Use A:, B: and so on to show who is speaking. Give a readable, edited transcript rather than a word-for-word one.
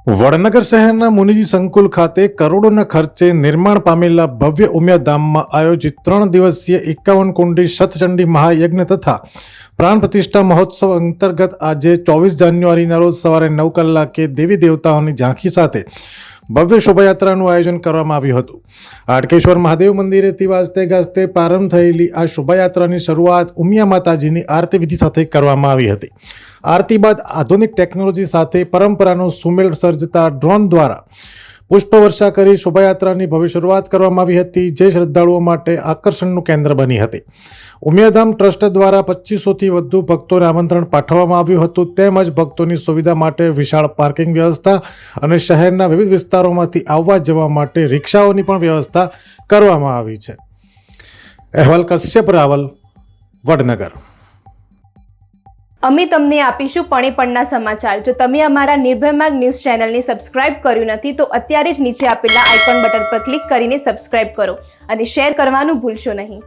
A: વડનગર શહેરના મુનિજી સંકુલ ખાતે કરોડોના ખર્ચે નિર્માણ પામેલા ભવ્ય ઉમિયાધામમાં આયોજિત 3 દિવસીય 51 કુંડી શતચંડી મહાયજ્ઞ તથા પ્રાણ પ્રતિષ્ઠા મહોત્સવ અંતર્ગત આજે 24 જાન્યુઆરીના રોજ સવારે 9 કલાકે દેવી દેવતાઓની ઝાંખી સાથે ભવ્ય શોભાયાત્રાનું આયોજન કરવામાં આવ્યું હતું। હાટકેશ્વર મહાદેવ મંદિરેથી વાજતે ગાજતે પ્રારંભ થયેલી આ શોભાયાત્રાની શરૂઆત ઉમિયા માતાજીની આરતી વિધિ સાથે કરવામાં આવી હતી। આરતી બાદ આધુનિક ટેકનોલોજી સાથે પરંપરાનો સુમેળ સર્જતા ડ્રોન દ્વારા પુષ્પવર્ષા કરી શોભાયાત્રાની ભવ્ય શરૂઆત કરવામાં આવી હતી, જે શ્રદ્ધાળુઓ માટે આકર્ષણનું કેન્દ્ર બની હતી। ઉમિયાધામ ટ્રસ્ટ દ્વારા 2500થી વધુ ભક્તોને આમંત્રણ પાઠવવામાં આવ્યું હતું, તેમજ ભક્તોની સુવિધા માટે વિશાળ પાર્કિંગ વ્યવસ્થા અને શહેરના વિવિધ વિસ્તારોમાંથી આવવા જવા માટે રિક્ષાઓની પણ વ્યવસ્થા કરવામાં આવી છે। અહેવાલ કશ્યપ રાવલ, વડનગર।
B: અમે તમને આપીશું પણેપણના સમાચાર। જો તમે અમારા નિર્ભય માર્ગ ન્યૂઝ ચેનલને સબસ્ક્રાઇબ કર્યું નથી તો અત્યારે જ નીચે આપેલા આઇકોન બટન પર ક્લિક કરીને સબસ્ક્રાઇબ કરો અને શેર કરવાનું ભૂલશો નહીં।